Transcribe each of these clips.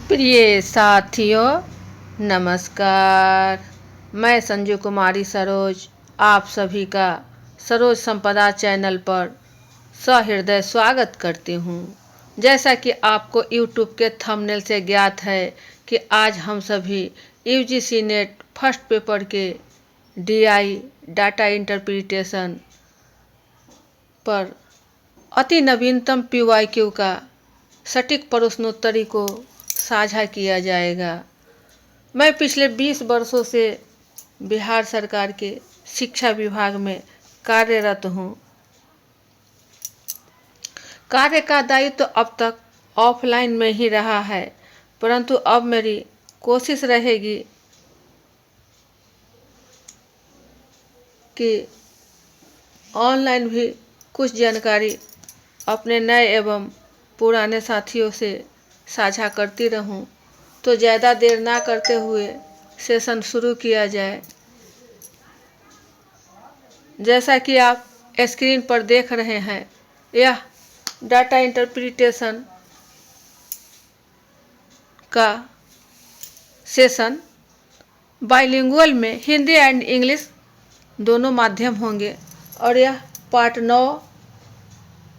प्रिय साथियों, नमस्कार। मैं संजू कुमारी सरोज आप सभी का सरोज संपदा चैनल पर सहृदय स्वागत करती हूँ। जैसा कि आपको यूट्यूब के थंबनेल से ज्ञात है कि आज हम सभी यूजीसी नेट फर्स्ट पेपर के डीआई डाटा इंटरप्रिटेशन पर अति नवीनतम पीवाईक्यू का सटीक प्रश्नोत्तरी को साझा किया जाएगा। मैं पिछले 20 वर्षों से बिहार सरकार के शिक्षा विभाग में कार्यरत हूँ। कार्य का दायित्व तो अब तक ऑफलाइन में ही रहा है, परंतु अब मेरी कोशिश रहेगी कि ऑनलाइन भी कुछ जानकारी अपने नए एवं पुराने साथियों से साझा करती रहूं। तो ज़्यादा देर ना करते हुए सेशन शुरू किया जाए। जैसा कि आप स्क्रीन पर देख रहे हैं, यह डाटा इंटरप्रिटेशन का सेशन बाइलिंगुअल में हिंदी एंड इंग्लिश दोनों माध्यम होंगे और यह पार्ट 9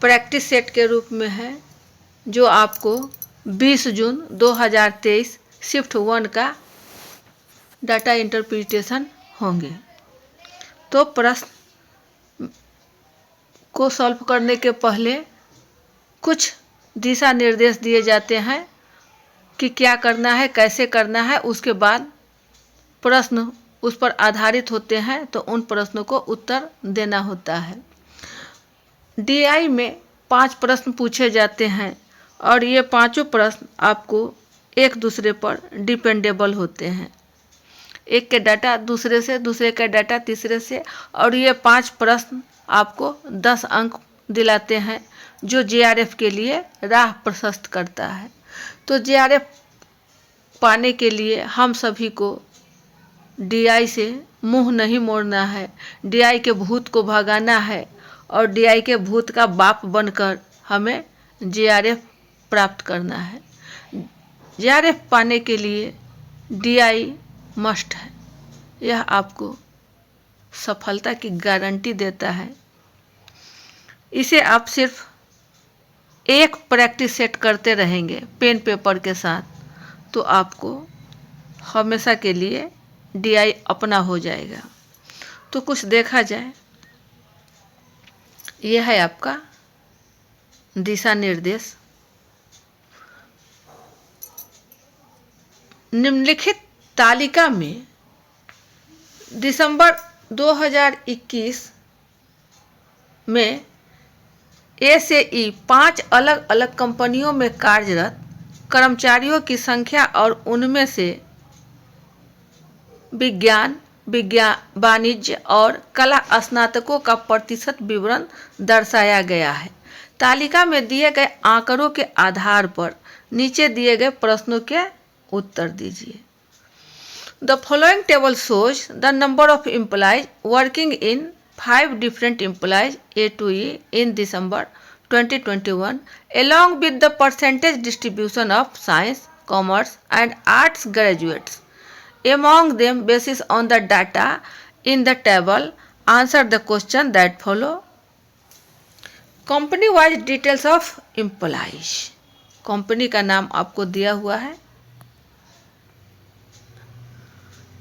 प्रैक्टिस सेट के रूप में है, जो आपको 20 जून 2023 शिफ्ट 1 का डाटा इंटरप्रिटेशन होंगे। तो प्रश्न को सॉल्व करने के पहले कुछ दिशा निर्देश दिए जाते हैं कि क्या करना है, कैसे करना है। उसके बाद प्रश्न उस पर आधारित होते हैं, तो उन प्रश्नों को उत्तर देना होता है। डीआई में 5 प्रश्न पूछे जाते हैं और ये पांचों प्रश्न आपको एक दूसरे पर डिपेंडेबल होते हैं। एक के डाटा दूसरे से, दूसरे का डाटा तीसरे से, और ये 5 प्रश्न आपको 10 अंक दिलाते हैं, जो जेआरएफ के लिए राह प्रशस्त करता है। तो जेआरएफ पाने के लिए हम सभी को डीआई से मुंह नहीं मोड़ना है, डीआई के भूत को भगाना है और डीआई के भूत का बाप बनकर हमें जेआरएफ प्राप्त करना है। जेआरएफ पाने के लिए डीआई मस्ट है। यह आपको सफलता की गारंटी देता है। इसे आप सिर्फ एक प्रैक्टिस सेट करते रहेंगे पेन पेपर के साथ, तो आपको हमेशा के लिए डीआई अपना हो जाएगा। तो कुछ देखा जाए, यह है आपका दिशा निर्देश। निम्नलिखित तालिका में दिसंबर 2021 में ए से ई 5 अलग अलग कंपनियों में कार्यरत कर्मचारियों की संख्या और उनमें से विज्ञान, वाणिज्य और कला स्नातकों का प्रतिशत विवरण दर्शाया गया है। तालिका में दिए गए आंकड़ों के आधार पर नीचे दिए गए प्रश्नों के उत्तर दीजिए। The following table shows the number of employees working in 5 different employees A to E in December 2021 along with the percentage distribution of science, commerce and arts graduates among them basis on the data in the table. Answer the question that follow. Company wise details of employees. Company का नाम आपको दिया हुआ है।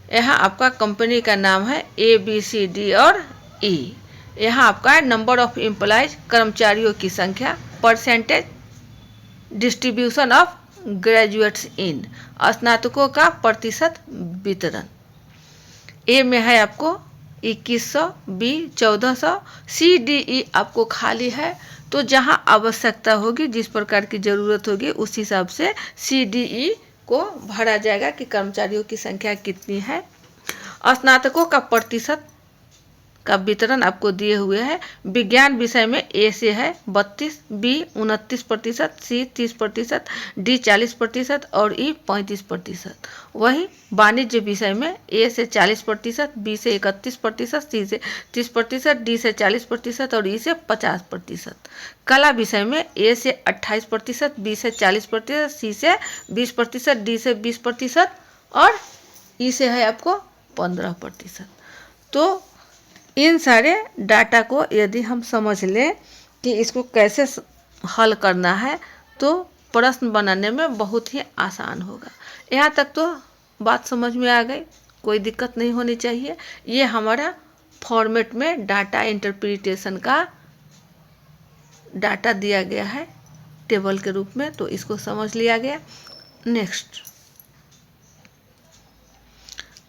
यहाँ आपका company का नाम है ABCD और E। यहाँ आपका नंबर ऑफ एम्प्लॉयज कर्मचारियों की संख्या, परसेंटेज डिस्ट्रीब्यूशन ऑफ ग्रेजुएट्स इन स्नातकों का प्रतिशत वितरण। ए में है आपको 2100, बी 1400, सी डी ई आपको खाली है। तो जहाँ आवश्यकता होगी, जिस प्रकार की ज़रूरत होगी, उस हिसाब से सी डी ई को भरा जाएगा कि कर्मचारियों की संख्या कितनी है। स्नातकों का प्रतिशत का वितरण आपको दिए हुए हैं। विज्ञान विषय में ए से है 32, बी 29%, सी 30%, डी 40% और ई 35%। वही वाणिज्य विषय में ए से 40%, बी से 31%, सी से 30%, डी से 40% और ई से 50%। कला विषय में ए से 28%, बी से 40%, सी से 20%, डी से 20% और ई से है आपको 15%। तो इन सारे डाटा को यदि हम समझ लें कि इसको कैसे हल करना है तो प्रश्न बनाने में बहुत ही आसान होगा। यहाँ तक तो बात समझ में आ गई, कोई दिक्कत नहीं होनी चाहिए। ये हमारा फॉर्मेट में डाटा इंटरप्रिटेशन का डाटा दिया गया है टेबल के रूप में, तो इसको समझ लिया गया। नेक्स्ट,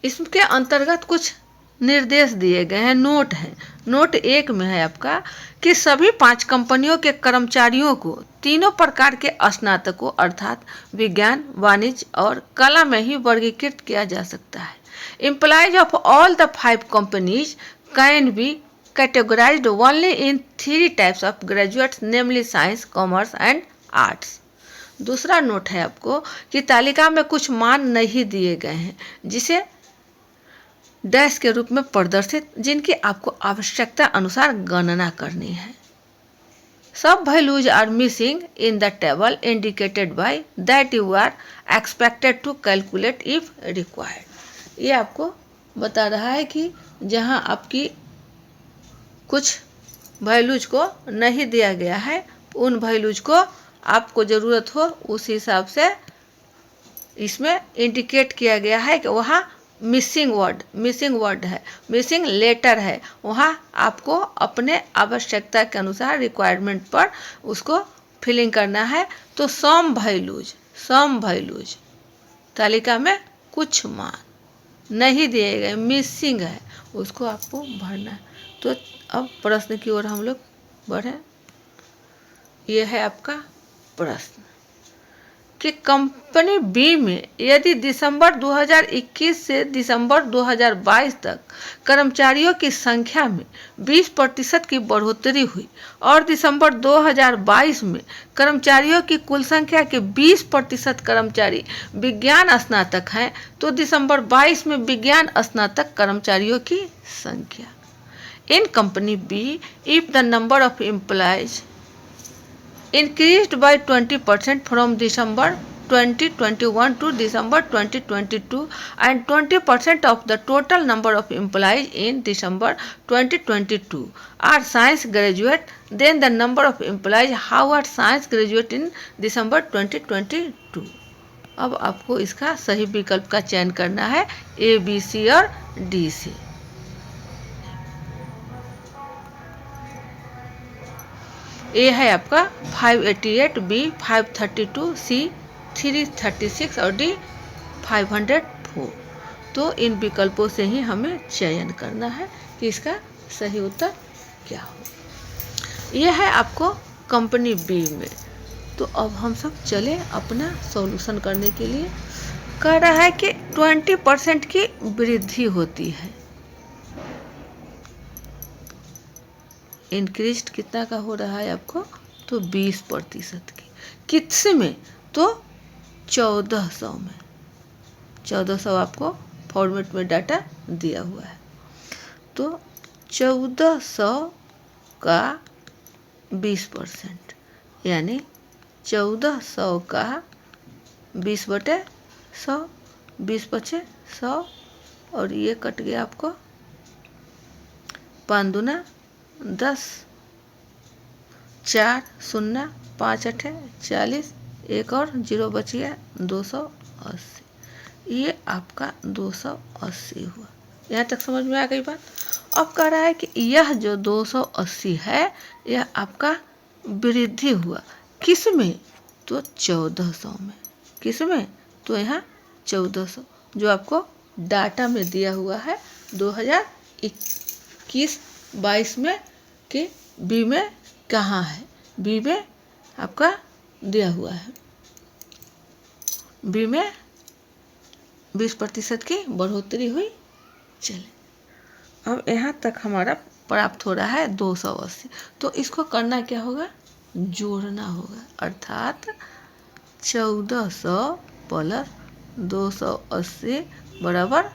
इसके अंतर्गत कुछ निर्देश दिए गए हैं, नोट है। नोट 1 में है आपका कि सभी 5 कंपनियों के कर्मचारियों को तीनों प्रकार के स्नातकों अर्थात विज्ञान, वाणिज्य और कला में ही वर्गीकृत किया जा सकता है। Employees of all the 5 companies can be categorised only in 3 types of graduates, namely science, commerce and arts. दूसरा नोट है आपको कि तालिका में कुछ मान नहीं दिए गए हैं जिसे डैश के रूप में प्रदर्शित, जिनकी आपको आवश्यकता अनुसार गणना करनी है। सब values are missing in the table indicated by that you are expected to calculate if required. ये आपको बता रहा है कि जहां आपकी कुछ वैल्यूज को नहीं दिया गया है, उन वैल्यूज को आपको ज़रूरत हो उस हिसाब से इसमें इंडिकेट किया गया है कि वहाँ मिसिंग वर्ड है, मिसिंग लेटर है, वहाँ आपको अपने आवश्यकता के अनुसार रिक्वायरमेंट पर उसको फिलिंग करना है। तो सम वैल्यूज तालिका में कुछ मान नहीं दिए गए, मिसिंग है, उसको आपको भरना है। तो अब प्रश्न की ओर हम लोग बढ़ें। यह है आपका प्रश्न कि कंपनी बी में यदि दिसंबर 2021 से दिसंबर 2022 तक कर्मचारियों की संख्या में 20% की बढ़ोतरी हुई और दिसंबर 2022 में कर्मचारियों की कुल संख्या के 20% कर्मचारी विज्ञान स्नातक हैं, तो दिसंबर 22 में विज्ञान स्नातक कर्मचारियों की संख्या in company B, if the number of employees increased by 20% from December 2021 to December 2022 and 20% of the total number of employees in December 2022 are science graduate, then the number of employees how are science graduate in December 2022। अब आपको इसका सही विकल्प का चयन करना है ए, B, सी और डी से। ए है आपका 588, बी 532, सी 336 और डी 504। तो इन विकल्पों से ही हमें चयन करना है कि इसका सही उत्तर क्या हो। यह है आपको कंपनी बी में। तो अब हम सब चले अपना सॉल्यूशन करने के लिए। कह रहा है कि 20% की वृद्धि होती है। इंक्रीज कितना का हो रहा है आपको, तो 20% की। किस में, तो 1400 में। 1400 आपको फॉर्मेट में डाटा दिया हुआ है। तो 1400 का 20% यानी 1400 का 20/100, 20/100 और ये कट गया आपको 5 दूना 10, 4 0 5 8 40, एक और 0 बच गया 280। ये आपका 280 हुआ। यहाँ तक समझ में आ गई बात। अब कह रहा है कि यह जो 280 है यह आपका वृद्धि हुआ किस में, तो 1400 में। किस में, तो यहाँ 1400 जो आपको डाटा में दिया हुआ है 2021-22 में कि बी में कहाँ है। बी में आपका दिया हुआ है, बी में 20% की बढ़ोतरी हुई। चले अब यहाँ तक हमारा प्राप्त हो रहा है 280। तो इसको करना क्या होगा, जोड़ना होगा, अर्थात 1400 प्लस 280 बराबर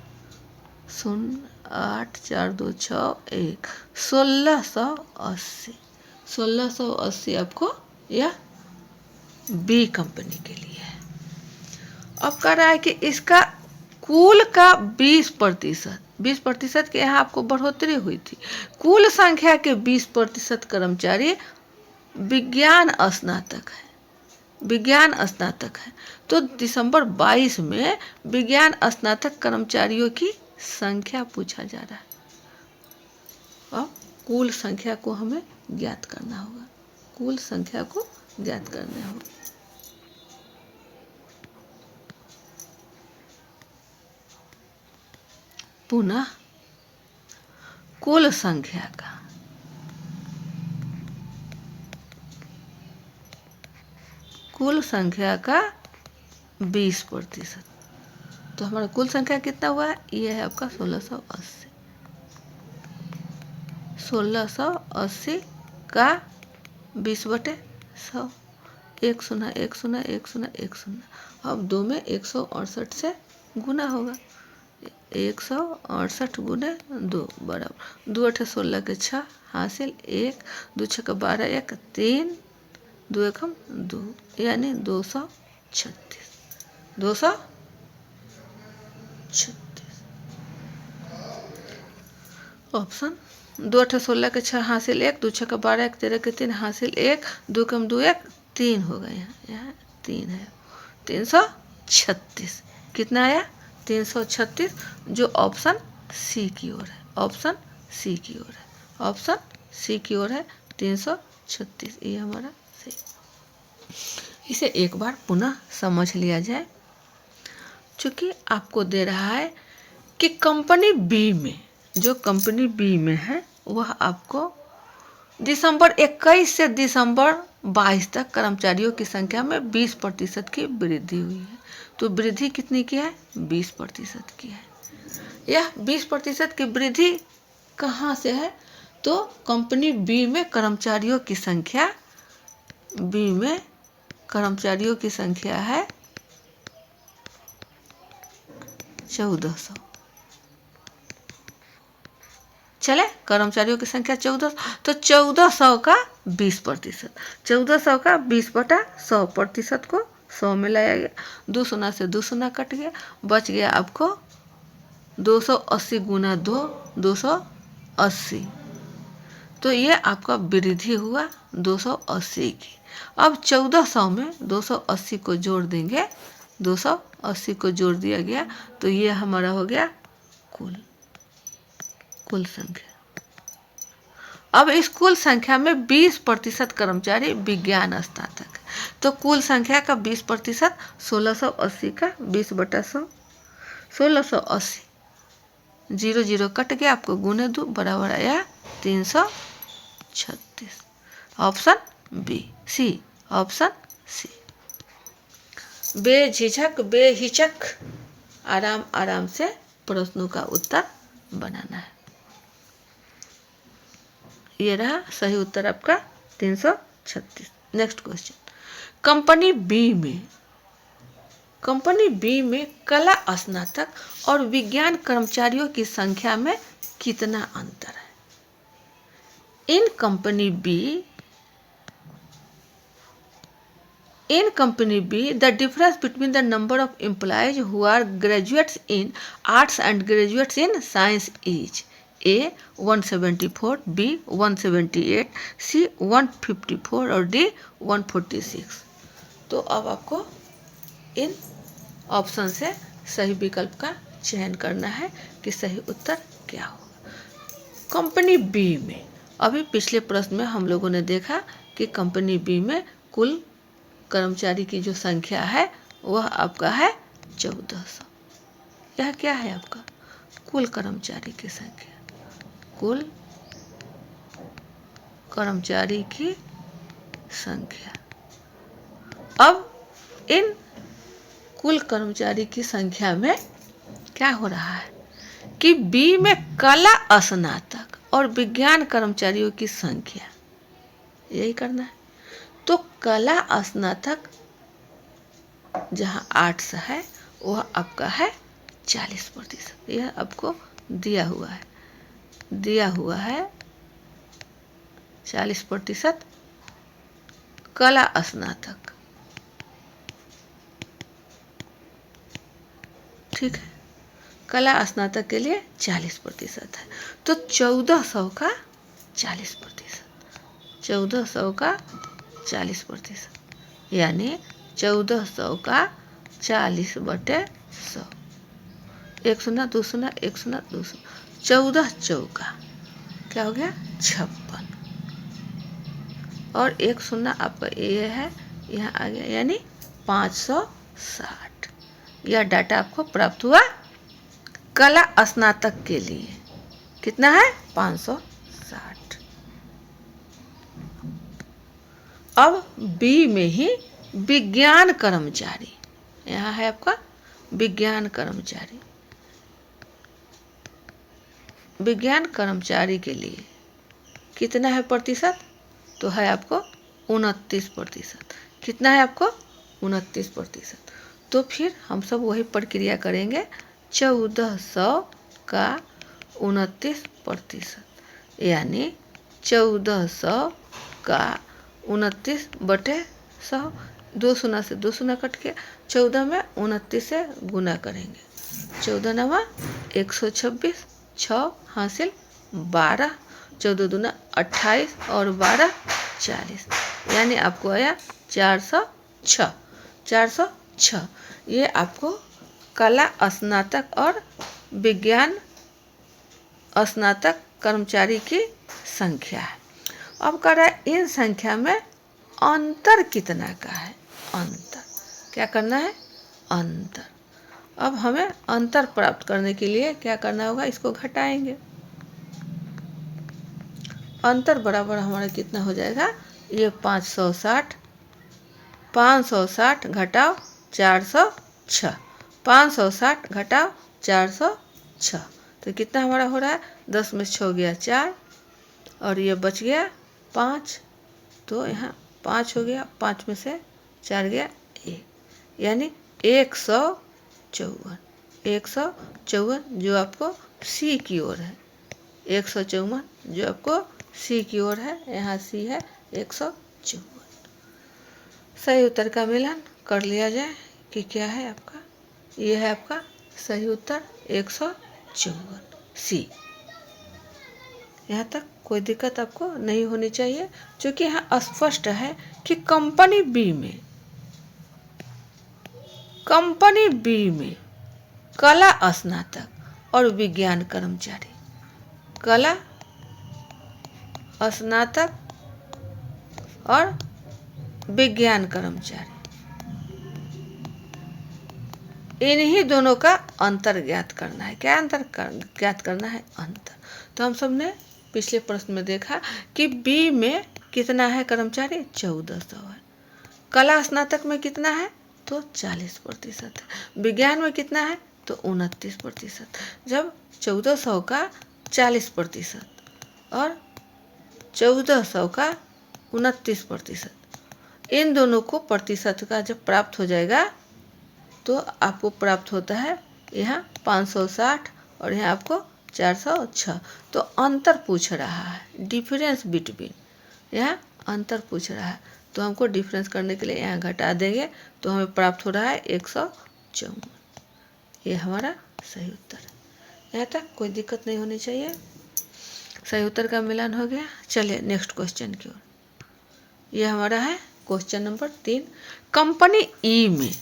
0, 8, 4, 2, 6, 1, 1680। 1680 आपको यह बी कंपनी के लिए है। अब कह रहा है कि इसका कुल का 20%, 20% के यहाँ आपको बढ़ोतरी हुई थी। कुल संख्या के 20% कर्मचारी विज्ञान स्नातक है, विज्ञान स्नातक है। तो दिसंबर 22 में विज्ञान स्नातक कर्मचारियों की संख्या पूछा जा रहा है। अब कुल संख्या को हमें ज्ञात करना होगा, कुल संख्या को ज्ञात करना होगा। पुनः कुल संख्या का कुल संख्या का 20%। तो हमारा कुल संख्या कितना हुआ है, ये है आपका 1680। 1680 का 20/100, 1 0 1 0 1 0 1 0। अब 2 में 168 से गुना होगा, 168 गुने 2 बराबर 2 8 16 के 6 हासिल 1, 2 6 का 12, 1 3, 2 1 2, यानी 236। 236 ऑप्शन 2 8 16 के 6 हासिल 1, 2 6 का 12, 1 13 के 3 हासिल 1, 2 कम 2 1 3 हो गया। यहाँ 3 है, 336 कितना आया, 336, जो ऑप्शन सी की ओर है, ऑप्शन सी की ओर है, ऑप्शन सी की ओर है 336, ये हमारा सही। इसे एक बार पुनः समझ लिया जाए। चूंकि आपको दे रहा है कि कंपनी बी में, जो कंपनी बी में है वह आपको दिसंबर 21 से दिसंबर 22 तक कर्मचारियों की संख्या में 20% की वृद्धि हुई है। तो वृद्धि कितनी की है, 20% की है। यह 20% की वृद्धि कहाँ से है, तो कंपनी बी में कर्मचारियों की संख्या, बी में कर्मचारियों की संख्या है 1400। चले, कर्मचारियों की संख्या 1400, तो 1400 का 20%, 1400 का 20/100% को 100 में लाया गया, 2 शून्य से 2 शून्य कट गया, बच गया आपको 280 गुना 2, 280। तो ये आपका वृद्धि हुआ 280 की। अब 1400 में 280 को जोड़ देंगे, 280 को जोड़ दिया गया, तो ये हमारा हो गया कुल संख्या। अब इस कुल संख्या में 20% कर्मचारी विज्ञान स्नातक है। तो कुल संख्या का 20%, 1680 का 20/100, 1680, 0 0 कट गया, आपको गुने 2 बराबर आया 336। Option B C, option C. बेझिझक बेहिचक आराम आराम से प्रश्नों का उत्तर बनाना है। ये रहा सही उत्तर आपका 336। नेक्स्ट क्वेश्चन, कंपनी बी में कला स्नातक और विज्ञान कर्मचारियों की संख्या में कितना अंतर है। In company B the difference between the number of employees who are graduates in arts and graduates in science is A 174, B 178, C 154 और D 146। तो अब आपको इन ऑप्शन से सही विकल्प का चयन करना है कि सही उत्तर क्या होगा। कंपनी बी में, अभी पिछले प्रश्न में हम लोगों ने देखा कि कंपनी बी में कुल कर्मचारी की जो संख्या है वह आपका है 1400। यह क्या है आपका कुल कर्मचारी की संख्या, कुल कर्मचारी की संख्या। अब इन कुल कर्मचारी की संख्या में क्या हो रहा है कि बी में कला स्नातक और विज्ञान कर्मचारियों की संख्या, यही करना है। तो कला स्नातक जहाँ 8 है वह आपका है 40%। यह आपको दिया हुआ है 40% कला स्नातक, ठीक है। कला स्नातक के लिए 40% है। तो 1400 का 40%, 1400 का 40%, यानी 1400 का 40/100, 1 शून्य 2 शून्य 1 शून्य 2 शून्य, 14 चौका क्या हो गया 56, और 1 शून्य आपका ये है यहाँ आ गया, यानी 560। यह डाटा आपको प्राप्त हुआ कला स्नातक के लिए। कितना है 560। अब बी में ही विज्ञान कर्मचारी, यहाँ है आपका विज्ञान कर्मचारी। विज्ञान कर्मचारी के लिए कितना है प्रतिशत, तो है आपको 29%। कितना है आपको 29%। तो फिर हम सब वही प्रक्रिया करेंगे, 1400 का 29%, यानी 1400 का 29/100, 2 शून्य से 2 शून्य कट के 14 में 29 से गुना करेंगे। 14 नवा 126, 6 हासिल 12, 14 दूना 28 और 12 40, यानी आपको आया 406। 406 ये आपको कला स्नातक और विज्ञान स्नातक कर्मचारी की संख्या है। अब कर रहा है इन संख्या में अंतर कितना का है। अंतर क्या करना है, अंतर। अब हमें अंतर प्राप्त करने के लिए क्या करना होगा, इसको घटाएंगे। अंतर बराबर हमारा कितना हो जाएगा, ये 560, 560 घटाओ 406, 560 घटाओ 406, तो कितना हमारा हो रहा है, 10 में 6 गया 4, और ये बच गया 5, तो यहाँ 5 हो गया, 5 में से 4 गया 1, यानी 154। 154 जो आपको सी की ओर है, 154 जो आपको सी की ओर है, यहाँ सी है 154। सही उत्तर का मिलान कर लिया जाए कि क्या है आपका, ये है आपका सही उत्तर 154 सी। यहाँ तक कोई दिक्कत आपको नहीं होनी चाहिए, क्योंकि यहाँ स्पष्ट है कि कंपनी बी में कला स्नातक और विज्ञान कर्मचारी, कला स्नातक और विज्ञान कर्मचारी, इन्हीं दोनों का अंतर ज्ञात करना है। क्या अंतर ज्ञात करना है, अंतर। तो हम सब ने पिछले प्रश्न में देखा कि बी में कितना है कर्मचारी, 1400 है। कला स्नातक में कितना है, तो 40% है। विज्ञान में कितना है, तो 29%। जब 1400 का 40% और 1400 का 29%, इन दोनों को प्रतिशत का जब प्राप्त हो जाएगा तो आपको प्राप्त होता है यहाँ 560 और यहाँ आपको 406। तो अंतर पूछ रहा है, डिफरेंस बिटवीन, यहाँ अंतर पूछ रहा है, तो हमको डिफरेंस करने के लिए यहाँ घटा देंगे, तो हमें प्राप्त हो रहा है 154। ये हमारा सही उत्तर है। यहाँ तक कोई दिक्कत नहीं होनी चाहिए, सही उत्तर का मिलान हो गया। चलिए नेक्स्ट क्वेश्चन की ओर। ये हमारा है क्वेश्चन नंबर 3। कंपनी ई में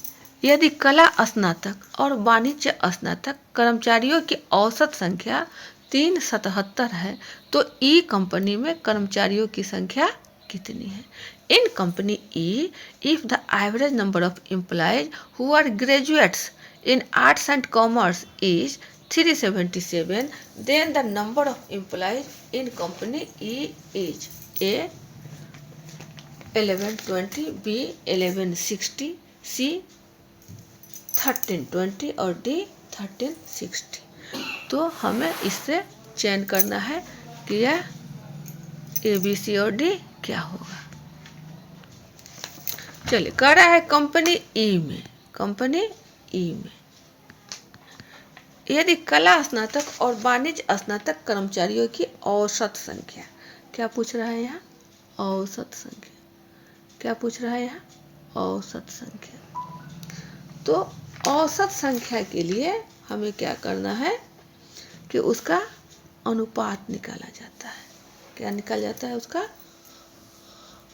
यदि कला स्नातक और वाणिज्य स्नातक कर्मचारियों की औसत संख्या 377 है, तो ई कंपनी में कर्मचारियों की संख्या कितनी है। In company E, if the average number of employees who are graduates in arts and commerce is 377, then the number of employees in company E is A 1120, B 1160, C 1320 और D 1360। तो हमें इससे चयन करना है कि यह ए, बी, सी और डी क्या होगा। चलिए, कह रहा है कंपनी ई में, कंपनी ई में यदि कला स्नातक और वाणिज्य स्नातक कर्मचारियों की औसत संख्या, क्या पूछ रहा है यहाँ? औसत संख्या। क्या पूछ रहा है यहाँ? औसत संख्या। तो औसत संख्या के लिए हमें क्या करना है कि उसका अनुपात निकाला जाता है। क्या निकाला जाता है? उसका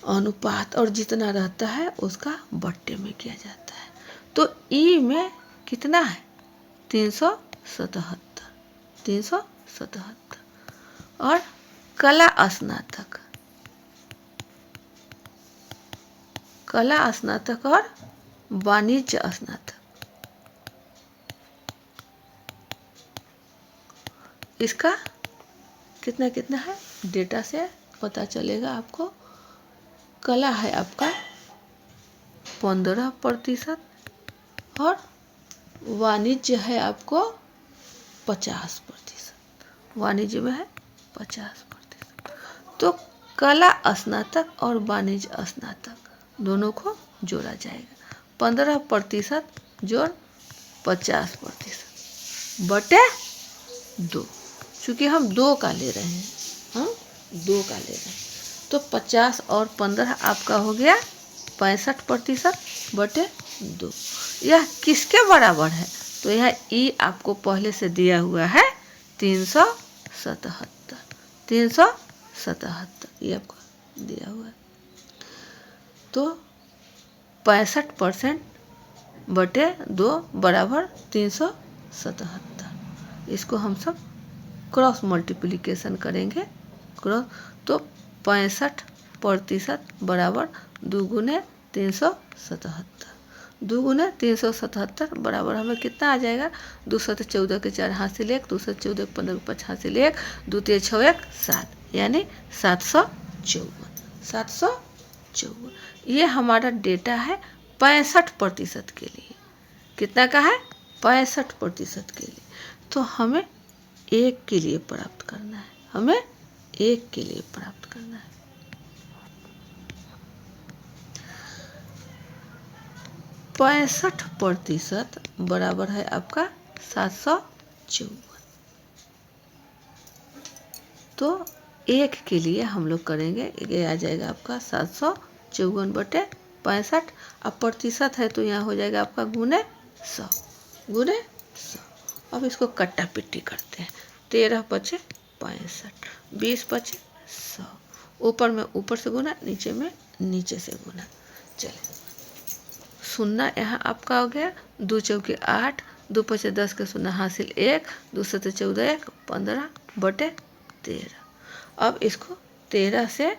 अनुपात, और जितना रहता है उसका बट्टे में किया जाता है। तो ई में कितना है? 377, 377। और कला स्नातक, कला स्नातक और वाणिज्य स्नातक, इसका कितना कितना है? डेटा से पता चलेगा आपको। कला है आपका 15% और वाणिज्य है आपको 50%। वाणिज्य में है 50%। तो कला स्नातक और वाणिज्य स्नातक दोनों को जोड़ा जाएगा। 15% जोड़ 50% बटे 2, चूँकि हम 2 का ले रहे हैं, हम 2 का ले रहे हैं, तो 50 और 15 आपका हो गया 65% बटे 2। यह किसके बराबर है? तो यह ई आपको पहले से दिया हुआ है 377, 377 ये आपको दिया हुआ है। तो 65% बटे 2 बराबर 377। इसको हम सब क्रॉस मल्टीप्लिकेशन करेंगे। क्रॉस, तो 65% बराबर 2 गुने 377, 2 गुने 377 बराबर हमें कितना आ जाएगा? 2 7 14 के 4 हासिल 1, 2 7 14 15 5 हासिल 1, 2 3 6 1 7, यानी 754, 754। ये हमारा डेटा है 65% के लिए। कितना का है? 65% के लिए। तो हमें 1 के लिए प्राप्त करना है, हमें 1 के लिए प्राप्त करना है। पैंसठ % बराबर है आपका 754। तो 1 के लिए हम लोग करेंगे, ये आ जाएगा आपका 754 बटे 65। अब प्रतिशत है तो यहाँ हो जाएगा आपका गुने 100, गुने 100। अब इसको कट्टा पिट्टी करते हैं। 13 पचे 65, 20 पचे 100। ऊपर में ऊपर से गुना, नीचे में नीचे से गुना। चलिए, शून्य यहाँ आपका हो गया। 2 चौके 8, 2 पचे 10 के शून्य हासिल 1, 2 सते 14 1 15 बटे 13। अब इसको 13 से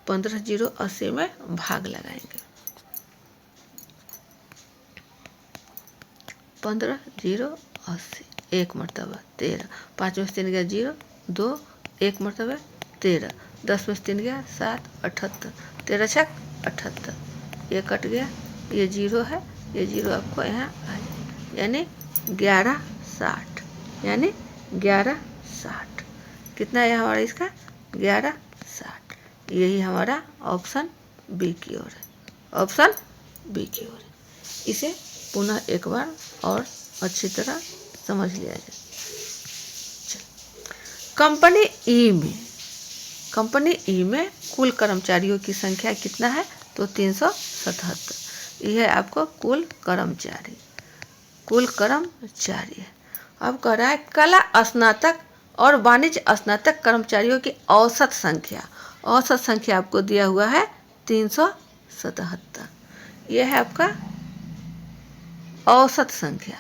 15 0 80 में भाग लगाएंगे। 15 0 80, 1 मरतबा 13, 5 में से 3 गया 0, 2 1 मरतबा 13, 10 में से 3 गया 7 78, 13 छक 78, ये कट गया, ये 0 है, ये 0 आपको यहाँ आ जाए, यानी 1160, यानी 1160। कितना है हमारा इसका? 1160। यही हमारा ऑप्शन बी की ओर है, ऑप्शन बी की ओर है। इसे पुनः एक बार और अच्छी तरह समझ लिया जाए। कंपनी ई में, कंपनी ई में कुल कर्मचारियों की संख्या कितना है? तो 377। यह है आपको कुल कर्मचारी, कुल कर्मचारी है। अब कह रहा है कला स्नातक और वाणिज्य स्नातक कर्मचारियों की औसत संख्या। औसत संख्या आपको दिया हुआ है 377। यह है आपका औसत संख्या,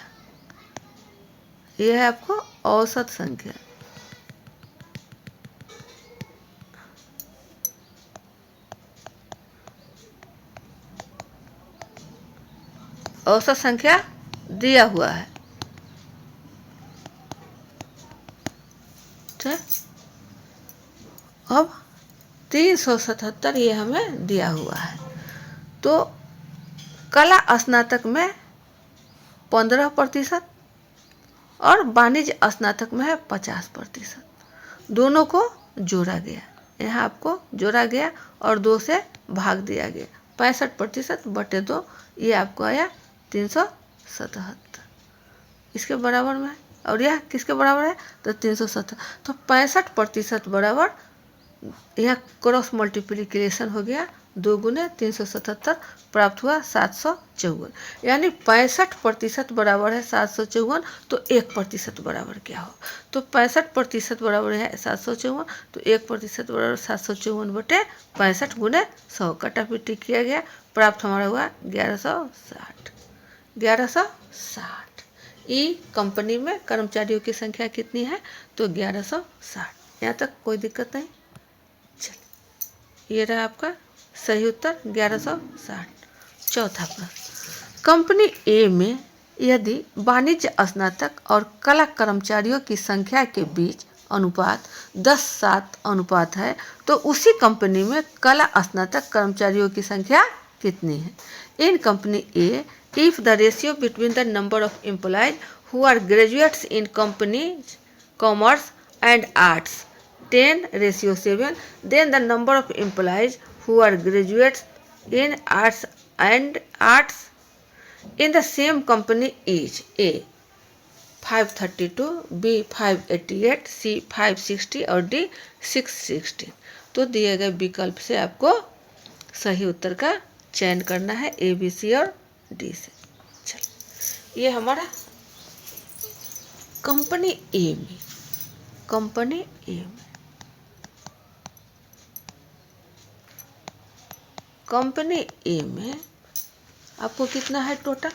यह है आपको औसत संख्या। औसत संख्या दिया हुआ है। ठीक, अब 377 ये हमें दिया हुआ है। तो कला स्नातक में 15%, और वाणिज्य स्नातक में है 50%। दोनों को जोड़ा गया, यहाँ आपको जोड़ा गया और 2 से भाग दिया गया। 65% बटे 2, ये आपको आया 377, इसके बराबर में है। और यह किसके बराबर है? तो 370। तो 65% बराबर, यह क्रॉस मल्टीप्लिकेशन हो गया, 2 गुने 377 प्राप्त हुआ 754। यानी 65% बराबर है 754, तो 1% बराबर क्या हो? तो 65% बराबर है 754, तो 1% बराबर 754 बटे 65 गुने 100, कटापिटी किया गया, प्राप्त हमारा हुआ 1160। 1160। ई कंपनी में कर्मचारियों की संख्या कितनी है? तो 1160। यहाँ तक कोई दिक्कत नहीं। चलिए, ये रहा आपका सही उत्तर 1160। चौथा प्रश्न, कंपनी ए में यदि वाणिज्य स्नातक और कला कर्मचारियों की संख्या के बीच अनुपात 10:7 अनुपात है, तो उसी कंपनी में कला स्नातक कर्मचारियों की संख्या कितनी है? In company A, if the ratio between the number of employees who are graduates in companies commerce and arts 10:7, then the number of employees who are graduates in arts and arts in the same company is A 532, B 588, C 560 और D 616। तो दिए गए विकल्प से आपको सही उत्तर का चयन करना है, ए, बी, सी और डी से। चलिए, ये हमारा कंपनी ए में, कंपनी ए में, कंपनी ए में आपको कितना है टोटल?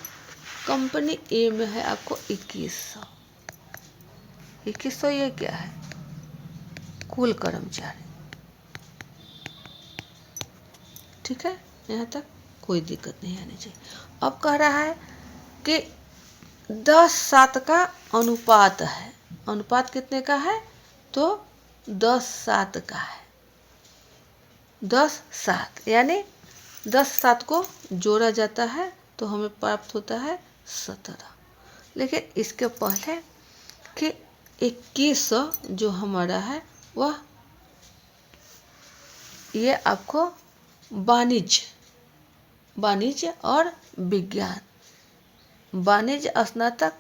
कंपनी ए में है आपको 2100। 2100 ये क्या है? कुल कर्मचारी। ठीक है, यहाँ तक कोई दिक्कत नहीं आनी चाहिए। अब कह रहा है कि 10:7 का अनुपात है। अनुपात कितने का है? तो 10:7 का है। 10:7 यानी 10:7 को जोड़ा जाता है तो हमें प्राप्त होता है 17। लेकिन इसके पहले कि 2100 जो हमारा है वह, ये आपको वाणिज्य और विज्ञान, वाणिज्य स्नातक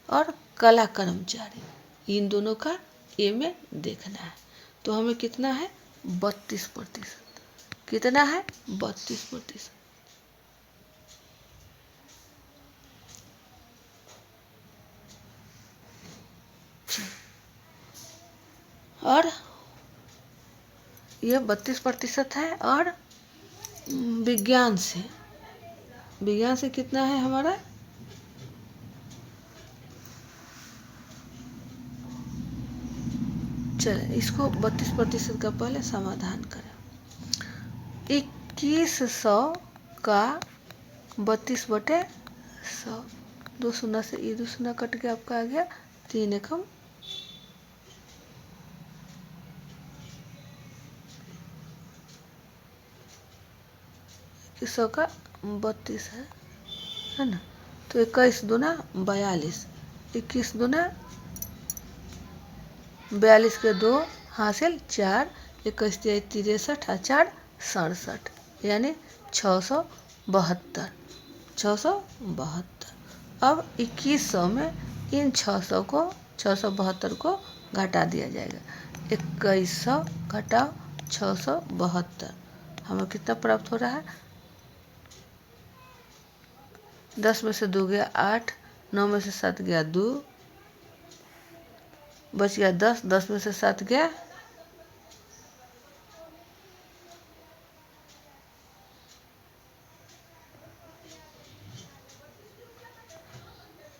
और कला कर्मचारी, इन दोनों का ए में देखना है। तो हमें कितना है? 32%। कितना है? 32%। और यह 32% है। और विज्ञान से कितना है हमारा? चले, इसको 32% का पहले समाधान करें। 2100 का 32/100, 2 शून्य से ये 2 शून्य कट के आपका आ गया 3 एकम 100 का 32 है ना? तो 21 दूना 42, 21 दूना 42 के 2 हासिल 4, 21 63 और 4 67, यानी 672। 672। अब 2100 में इन 672 को घटा दिया जाएगा। 2100 घटाओ 672, हमें कितना प्राप्त हो रहा है? 10 में से 2 गया 8, 9 में से 7 गया 2, बच गया 10, 10 में से 7 गया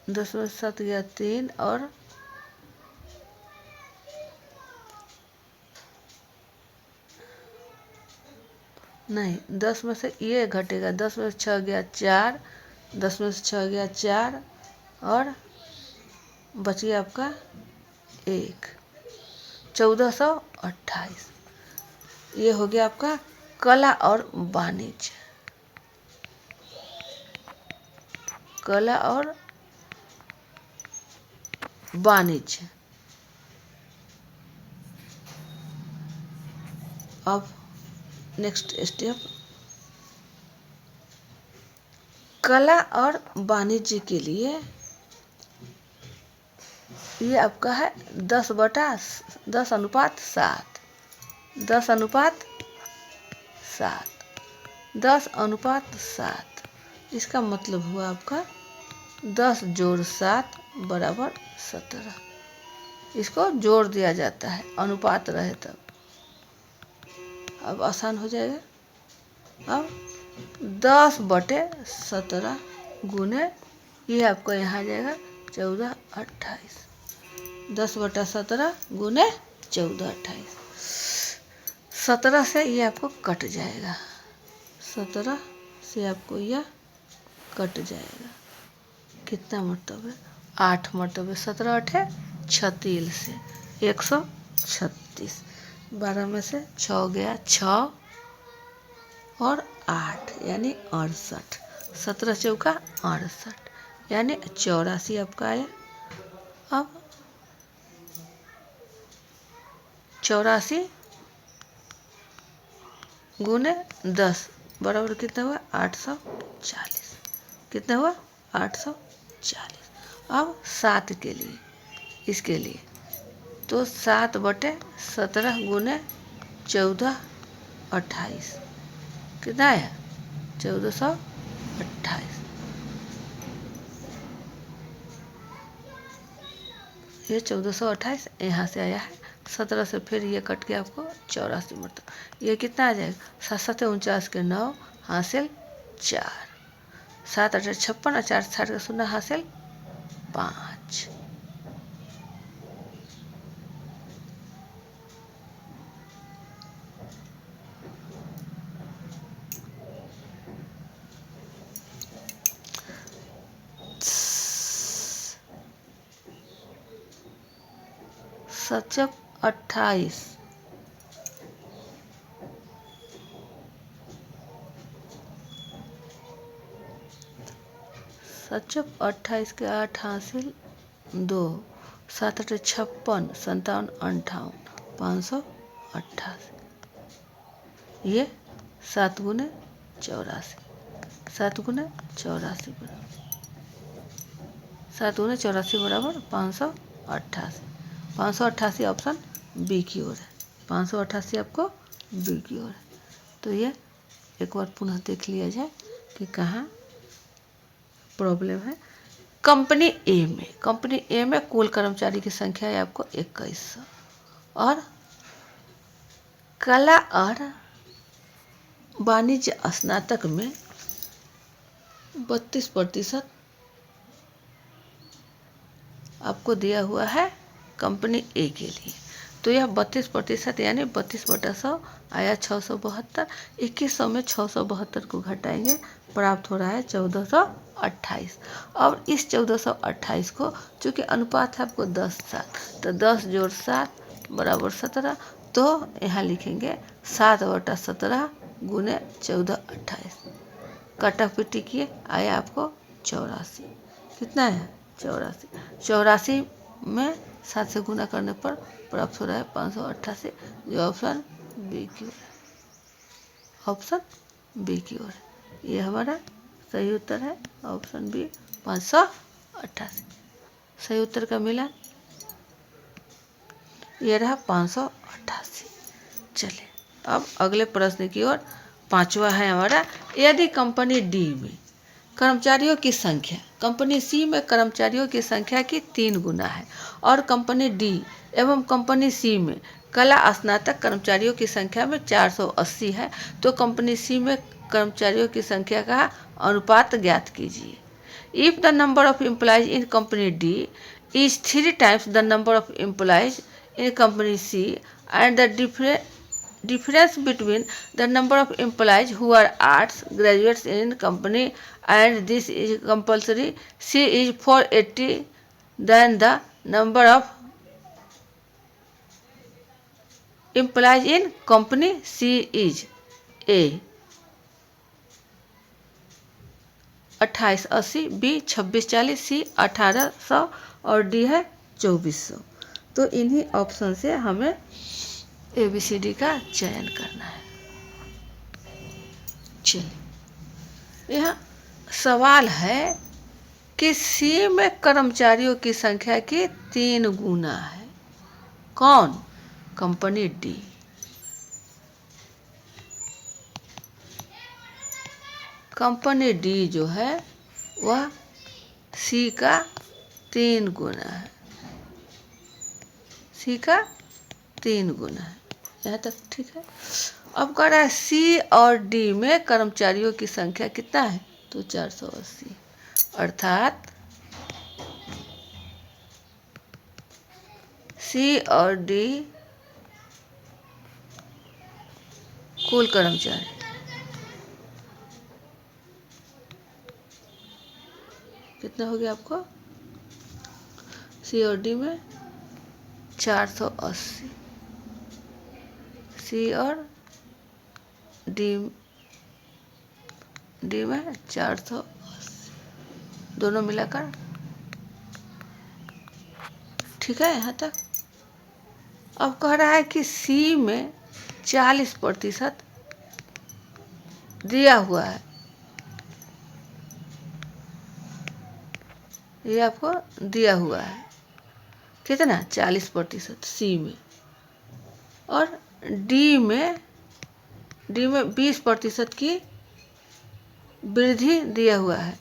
10 में से 7 गया 3, और नहीं, 10 में से ये घटेगा, 10 में से 6 गया 4, 10 में से 6 गया 4, और बच गया आपका 1, 1428। ये हो गया आपका कला और वाणिज्य। कला और वाणिज्य। अब नेक्स्ट स्टेप, कला और वाणिज्य के लिए ये आपका है 10/10:7, 10:7, 10:7। इसका मतलब हुआ आपका 10 जोड़ 7 बराबर 17। इसको जोड़ दिया जाता है, अनुपात रहे तब। अब आसान हो जाएगा। अब 10/17 गुने ये आपको यहाँ आ जाएगा 14, 28। 10/17 गुने 14, 28। 17 से ये आपको कट जाएगा, 17 से आपको यह कट जाएगा। कितना मरतबे? 8 मरतबे। 17 8 36 से 136। 12 में से 6 गया, 6 और 8 यानी 68। 17 चौका 68 यानी 84 आपका आया। अब 84 गुने 10 बराबर कितना हुआ? 840। कितना हुआ? 840। अब 7 के लिए, इसके लिए तो 7/17 गुने 14, 28 कितना आया? 1428। ये 1428 यहाँ से आया है। 17 से फिर ये कट के आपको 84 मतलब ये कितना आ जाएगा? 7 7 49 के 9 हासिल 4, 7 8 56 और 4 60 का 0 हासिल 5। सचक 28, सचक 28 के 8 हासिल 2, 7 8 56 57 58 588। ये 7 गुने 84, 7 गुने 84 बराबर 7 गुने 84 बराबर 588। 588 ऑप्शन बी की ओर है। 588 आपको बी की ओर है। तो ये एक बार पुनः देख लिया जाए कि कहाँ प्रॉब्लम है। कंपनी ए में कुल कर्मचारी की संख्या है आपको 2100 और कला और वाणिज्य स्नातक में 32% आपको दिया हुआ है कंपनी ए के लिए। तो यह 32% यानी 32/100 आया 672। 2100 में 672 को घटाएंगे, प्राप्त हो रहा है 1428। अब इस 1428 को चूँकि अनुपात है आपको 10:7, तो 10 जोड़ 7 बराबर 17। तो यहाँ लिखेंगे 7/17 गुने 1428। काटा पिटी किए, आया आपको 84। कितना है? 84। 84 में 7 से गुना करने पर प्राप्त हो रहा है 588, जो ऑप्शन बी की ओर है। ऑप्शन बी की ओर है। ये हमारा सही उत्तर है, ऑप्शन बी 588। सही उत्तर का मिला ये रहा 588। चलिए अब अगले प्रश्न की ओर। 5वां है हमारा, यदि कंपनी डी में कर्मचारियों की संख्या कंपनी सी में कर्मचारियों की संख्या की 3 गुना है और कंपनी डी एवं कंपनी सी में कला स्नातक कर्मचारियों की संख्या में 480 है, तो कंपनी सी में कर्मचारियों की संख्या का अनुपात ज्ञात कीजिए। If the number of employees in company D is 3 times the number of employees in company C and the difference between the number of employees who are arts graduates in company and this is compulsory C is 480, then the number of employees in company C is A 2880, B 2640, C 1800 और D है 2400। तो इन्हीं option से हमें ABCD का चयन करना है। चलिए, यह सवाल है कि सी में कर्मचारियों की संख्या की 3 गुना है। कौन? Company D. कंपनी डी जो है वह सी का 3 गुना है। सी का 3 गुना है। यहाँ तक ठीक है। अब कह रहा है सी और डी में कर्मचारियों की संख्या कितना है? तो 480। अर्थात सी और डी कुल कर्मचारी कितना हो गया आपको? सी और डी में 480। सी और डी में 480 दोनों मिलाकर। ठीक है यहाँ तक। अब कह रहा है कि सी में 40% दिया हुआ है। ये आपको दिया हुआ है कितना? 40% सी में। और डी में 20% की वृद्धि दिया हुआ है।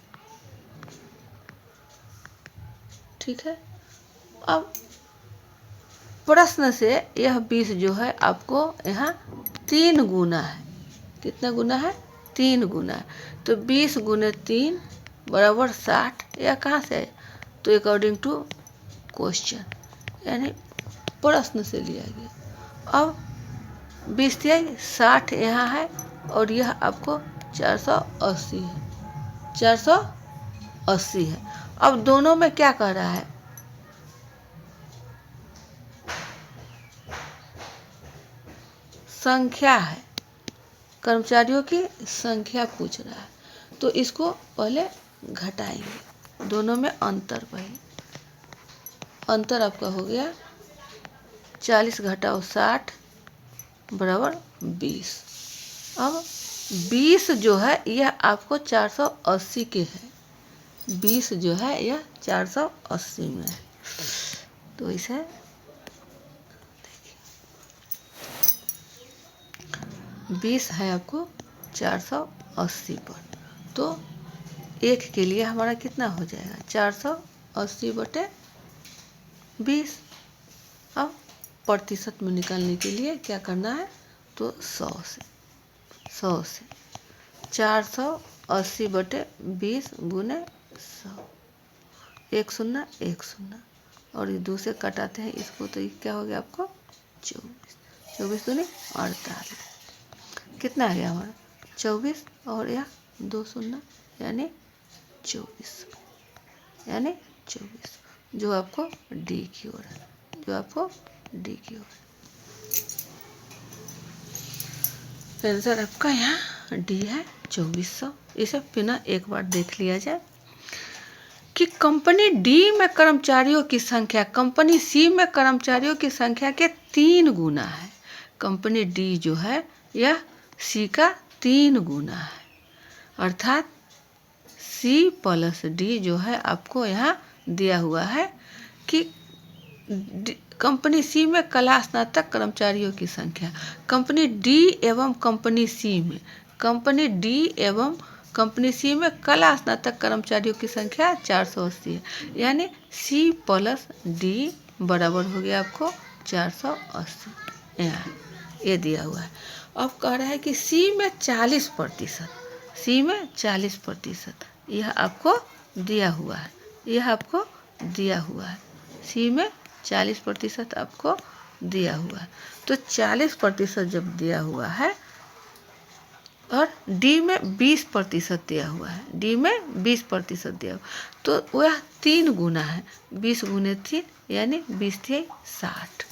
ठीक है। अब प्रश्न से यह 20 जो है आपको यहाँ 3 गुना है। कितना गुना है? 3 गुना है। तो 20 गुने 3 बराबर 60। यह कहाँ से है? तो अकॉर्डिंग टू क्वेश्चन, यानी प्रश्न से लिया गया। अब 20 60 यहाँ है और यह आपको 480 है। 480 है। अब दोनों में क्या कह रहा है? संख्या है, कर्मचारियों की संख्या पूछ रहा है। तो इसको पहले घटाएंगे, दोनों में अंतर पहले। अंतर आपका हो गया 40 घटाओ 60 बराबर 20। अब 20 जो है यह आपको 480 के है। 20 जो है यह 480 में है। तो इसे 20 है आपको 480 पर। तो 1 के लिए हमारा कितना हो जाएगा? 480 बटे 20। अब प्रतिशत में निकालने के लिए क्या करना है? तो 100 से 480 बटे 20 गुने 100। 1 शून्य 1 शून्य और ये 2 से कटाते हैं इसको, तो ये क्या हो गया आपको? 24। 24 दूनी 48। कितना आ गया हमारा? 24 और यह 2 शून्य यानी 24। यानी 24 जो आपको डी की ओर है। जो आपको डी की ओर है। आंसर आपका यहाँ डी है 2400। इसे बिना एक बार देख लिया जाए कि कंपनी डी में कर्मचारियों की संख्या कंपनी सी में कर्मचारियों की संख्या के 3 गुना है। कंपनी डी जो है यह सी का 3 गुना है। अर्थात सी प्लस डी जो है आपको यहाँ दिया हुआ है कि कंपनी सी में कला स्नातक कर्मचारियों की संख्या कंपनी डी एवं कंपनी सी में कला स्नातक कर्मचारियों की संख्या 480 है। यानी सी प्लस डी बराबर हो गया आपको 480। यहाँ ये दिया हुआ है। अब कह रहा है कि सी में 40%, सी में 40% यह आपको दिया हुआ है। यह आपको दिया हुआ है। सी में 40% आपको दिया हुआ है। तो 40% जब दिया हुआ है और डी में 20% दिया हुआ है, डी में 20% दिया हुआ, तो वह 3 गुना है। 20 गुने 3 यानी 20 3 60।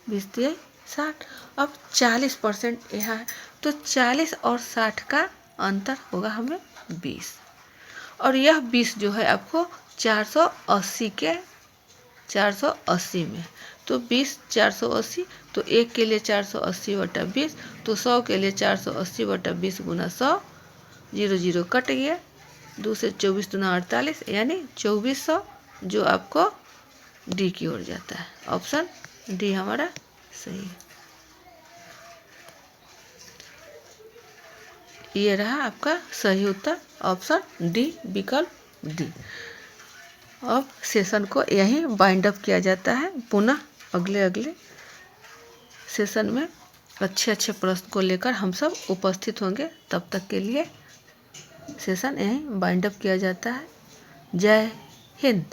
20 3 60। अब 40% यहाँ है तो 40 और 60 का अंतर होगा हमें 20। और यह 20 जो है आपको 480 के 480 में। तो 20 480, तो 1 के लिए 480/20, तो 100 के लिए 480/20 गुना 100, 0 0 कट गया, 2 से 24 दूना 48, यानी 2400, जो आपको डी की ओर जाता है। ऑप्शन डी हमारा सही है। ये रहा आपका सही उत्तर, ऑप्शन डी, विकल्प डी। अब सेशन को यहीं बाइंड अप किया जाता है। पुनः अगले सेशन में अच्छे प्रश्न को लेकर हम सब उपस्थित होंगे। तब तक के लिए सेशन यहीं बाइंड अप किया जाता है। जय हिंद।